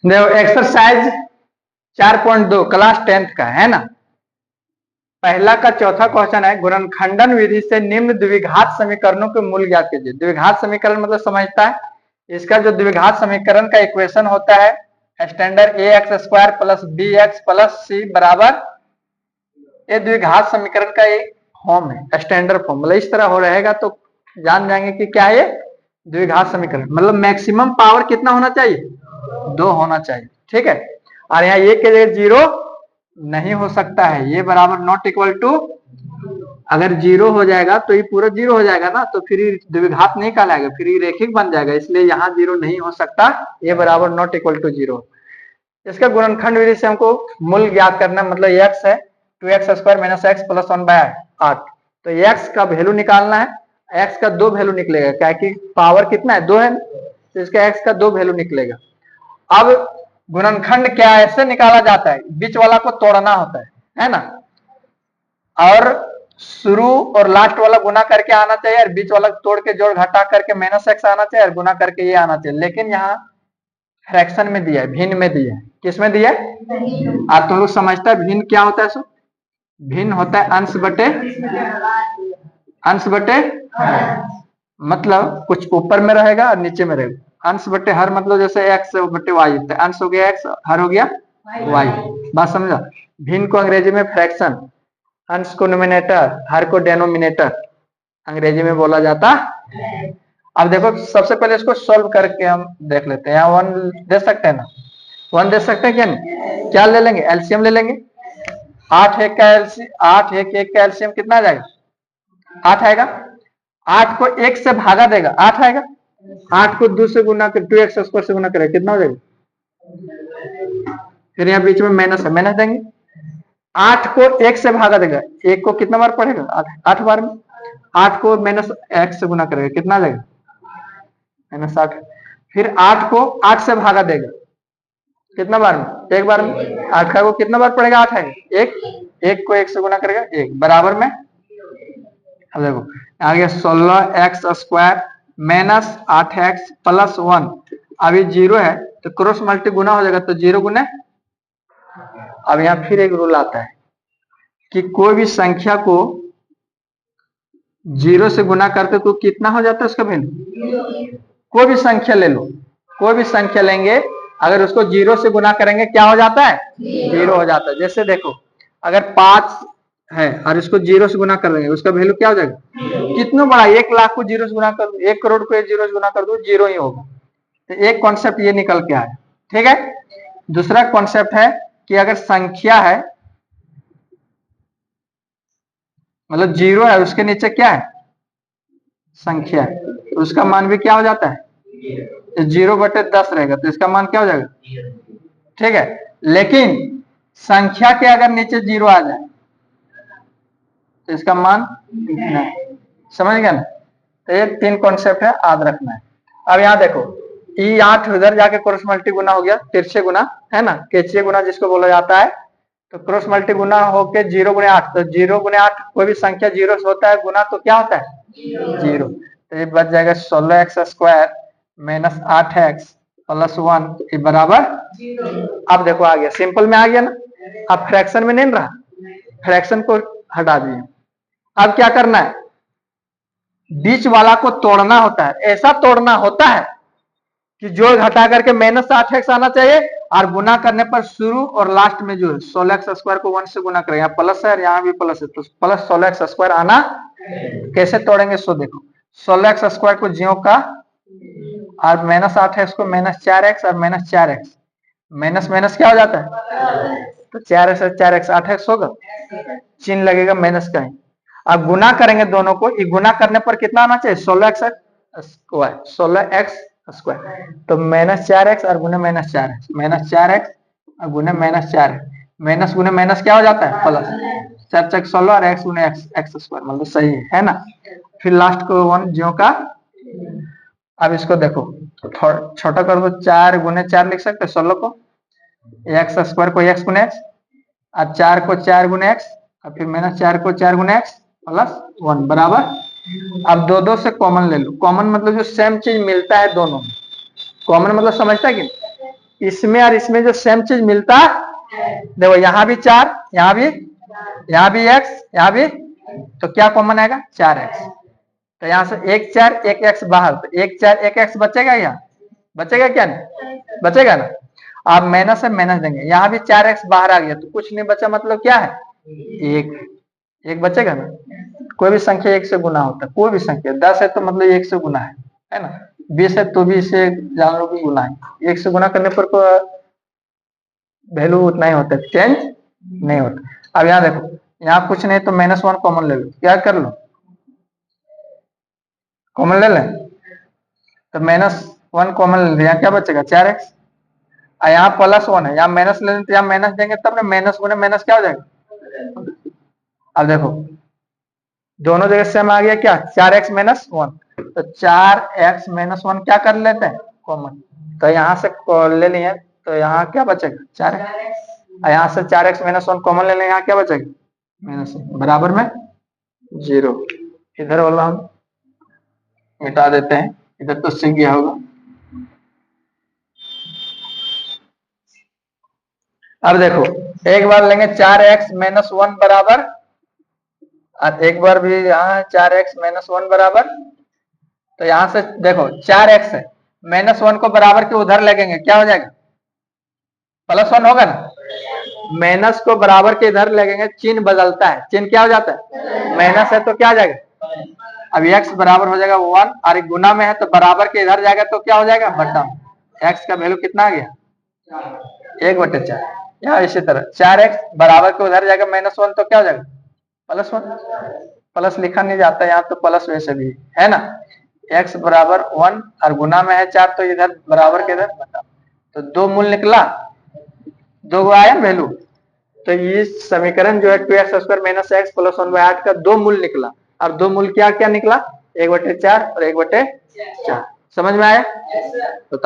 देखो exercise 4.2 class 10th का है ना। पहला का चौथा क्वेश्चन है, गुणनखंडन विधि से निम्न द्विघात समीकरणों के मूल ज्ञात कीजिए। द्विघात समीकरण मतलब समझता है, इसका जो द्विघात समीकरण का इक्वेशन होता है standard A X square plus B X plus C बराबर, ये द्विघात समीकरण का एक फॉर्म है, स्टैंडर्ड फॉर्म। मतलब इस तरह हो रहेगा तो जान जाएंगे कि क्या है द्विघात समीकरण। मतलब मैक्सिमम पावर कितना होना चाहिए, 2 होना चाहिए। ठीक है, और यहाँ ये के लिए 0 नहीं हो सकता है, ये बराबर नॉट इक्वल टू, अगर 0 हो जाएगा तो ये पूरा 0 हो जाएगा ना, तो फिर द्विघात नहीं कहलाएगा, फिर ये रेखिक बन जाएगा, इसलिए यहाँ 0 नहीं हो सकता, ये बराबर नॉट इक्वल टू 0। इसका गुणनखंड विधि से हमको मूल ज्ञात करना, मतलब x है 2x square minus x plus 1/8, तो x का वैल्यू निकालना है। x का 2 वैल्यू निकलेगा, क्या कि पावर कितना है 2 है, तो इसका x का 2 वैल्यू निकलेगा। अब गुणनखंड क्या ऐसे निकाला जाता है, बीच वाला को तोड़ना होता है ना, और शुरू और लास्ट वाला गुना करके आना चाहिए, और बीच वाला तोड़ के जोड़ घटा करके माइनस एक्स आना चाहिए, और गुना करके ये आना चाहिए। लेकिन यहाँ फ्रैक्शन में दिया है, भिन्न में दिया है। किस में दिया है? आप तुम लोग समझता है भिन्न क्या होता है? सो भिन्न होता है अंश बटे मतलब कुछ ऊपर में रहेगा और नीचे में रहेगा। अंश बटे हर मतलब जैसे एक्स बटे वाई होता है, अंश हो गया एक्स, हर हो गया वाई। बात समझा? भिन्न को अंग्रेजी में फ्रैक्शन, अंश को नोमिनेटर, हर को डेनोमिनेटर अंग्रेजी में बोला जाता है। अब देखो सबसे पहले इसको सॉल्व करके हम देख लेते हैं। यहाँ 1 दे सकते हैं ना, 1 दे सकते हैं क्या नहीं? क्या ले लेंगे? एलसीएम ले लेंगे। 8 1 का एलसीएम, 8 1 1 का एलसीएम कितना आ जाएगा? 8 आएगा। 8 को 1 से भागा देगा, 8 आएगा। 8 को 2 से गुना कर 2x स्क्वायर से गुना करेगा, कितना हो जाएगा? फिर यहाँ बीच में माइनस है, माइनस देंगे। 8 को 1 से भागा देगा, 1 को कितना बार पढ़ेगा? 8 बार में। 8 को माइनस x से गुना करेगा, कितना आ जाएगा? माइनस 8। फिर 8 को 8 से भागा देगा, कितना बार में? 1 बार में। 8 का को कितना बार पड़ेगा? 8 है 1, 1 को 1 से गुना करेगा 1 बराबर में। अब देखो आ गया 16x square minus 8x plus 1। अभी 0 है तो क्रॉस मल्टी गुना हो जाएगा, तो 0 गुना। अब यहाँ फिर एक रूल आता है कि कोई भी संख्या को 0 से गुना करते तो कितना हो जाता है उसका वैल्यू? कोई भी संख्या ले लो, कोई भी संख्या लेंगे, अगर उसको 0 से गुना करेंगे क्या हो जाता है? 0 हो जाता है। जैसे देखो अगर 5 है और इसको 0 से गुना कर देंगे, उसका वैल्यू क्या हो जाएगा? कितना बड़ा? 1 लाख को 0 से गुना कर दो, 1 करोड़ को 0 से गुना कर दो, 0 ही होगा। तो एक कॉन्सेप्ट ये निकल के आया। ठीक है, दूसरा कॉन्सेप्ट है कि अगर संख्या है, मतलब 0 है, उसके नीचे क्या है? संख्या है, तो उसका मान भी क्या हो जाता है? 0/10 रहेगा, तो इसका मान क्या हो जाएगा? ठीक है, लेकिन संख्या के अगर नीचे 0 आ जाए तो इसका मान नहीं। समझ गया ना? तो ये 3 कॉन्सेप्ट है, याद रखना है। अब यहाँ देखो E8 उधर जाके क्रॉस मल्टी गुना हो गया, तिरछे गुना है ना, केचिए गुना जिसको बोला जाता है। तो क्रॉस मल्टी गुना होके 0 गुणे 8, तो 0 गुणे 8 कोई भी संख्या 0 से होता है गुना, तो क्या होता है? 0। तो ये बच जाएगा 16x square minus 8x plus 1 बराबर। अब देखो आ गया, सिंपल में आ गया ना। अब फ्रैक्शन में नहीं रहा, फ्रैक्शन को हटा दिए। अब क्या करना है? बीच वाला को तोड़ना होता है। ऐसा तोड़ना होता है कि जोड़ घटा करके माइनस 8x आना चाहिए, और गुना करने पर शुरू और लास्ट में जो है 16x स्क्वायर को 1 से गुना करें, यहाँ प्लस है और यहाँ भी प्लस है, तो प्लस 16x स्क्वायर आना। कैसे तोड़ेंगे? सो देखो 16x स्क्वायर को ज्यों का, और माइनस 8x को माइनस 4x, और माइनस 4x माइनस माइनस क्या हो जाता है? तो 4x से 4x 8x होगा, चिन्ह लगेगा माइनस का ही। अब गुना करेंगे दोनों को, ये गुना करने पर कितना आना चाहिए? 16x स्क्वायर, 16x स्क्वायर, तो माइनस 4x और गुने माइनस 4x, माइनस 4x और गुने माइनस 4x, माइनस गुने माइनस क्या हो जाता है? प्लस। 4 चक 16 और x गुने x स्क्वायर, मतलब सही है ना। फिर लास्ट को 1 ज्यों का। अब इसको देखो छोटा कर दो, 4 गुने 4 लिख सकते 16 को, एक्स स्क्वायर को x गुने x, और 4 को 4 गुने x, और फिर माइनस 4 को 4 गुने x प्लस 1 बराबर। अब दो दो से कॉमन ले लो। कॉमन मतलब जो सेम चीज मिलता है दोनों में, कॉमन मतलब समझता है कि इसमें और इसमें जो सेम चीज मिलता है, देखो यहाँ भी 4, यहाँ भी x, यहाँ भी, तो क्या कॉमन आएगा 4x। तो यहाँ से 1 4 1 x बाहर, तो 1 4 1 x बचेगा, यहाँ बचेगा क्या, नहीं बचेगा ना। आप माइनस से माइनस देंगे, यहाँ भी 4x बाहर आ गया तो कुछ नहीं बचा, मतलब क्या है, एक बचेगा ना। कोई भी संख्या 1 से गुना होता है, कोई भी संख्या 10 है तो मतलब 1 से गुना है ना। 20 है तो भी इसे जान लो कि गुना है। 1 से गुना करने पर वैल्यू उतना ही होता है, चेंज नहीं होता। अब यहाँ देखो, यहाँ कुछ नहीं तो -1 कॉमन ले लो, क्या कर लो, कॉमन ले लें, तो -1 कॉमन ले लिया, क्या बचेगा 4x। यहाँ +1 है, यहाँ माइनस ले लें तो यहाँ माइनस देंगे तब ना, माइनस गुने माइनस क्या हो जाएगा। अब देखो दोनों जगह सेम आ गया, क्या 4x - 1, तो 4x - 1 क्या कर लेते हैं, कॉमन। तो यहाँ से ले लिए तो यहाँ क्या बचेगा 4x, यहाँ से 4x - 1 कॉमन ले लें, यहाँ क्या बचेगा -1 बराबर में 0। इधर वाला हम मिटा देते हैं, इधर तो सीख गया होगा। अब देखो एक बार लेंगे 4x - 1 बराबर, और एक बार भी यहाँ 4x - 1 बराबर, तो यहाँ से देखो 4x है, -1 को बराबर के उधर लगेंगे, क्या हो जाएगा +1 होगा ना। माइनस को बराबर के इधर लगेंगे, चिन्ह बदलता है, चिन्ह क्या हो जाता है, माइनस है तो क्या आ जाएगा, अब x बराबर हो जाएगा 1, और एक गुना में है तो बराबर के इधर जाएगा तो क्या हो जाएगा बटा। x का वैल्यू कितना आ गया 1/4। यहाँ इसी तरह 4x बराबर के उधर जाएगा -1 तो क्या हो जाएगा +1, प्लस लिखा नहीं जाता यहाँ तो प्लस वैसे भी है ना। x बराबर 1 और गुना में है 4 तो इधर बराबर के इधर बटा, तो 2 मूल निकला, 2 आया वैल्यू। तो ये समीकरण जो है 2x² - x + 1/8 का 2 मूल निकला, और 2 मूल क्या क्या निकला 1/4 और 1/4। समझ में आया। तो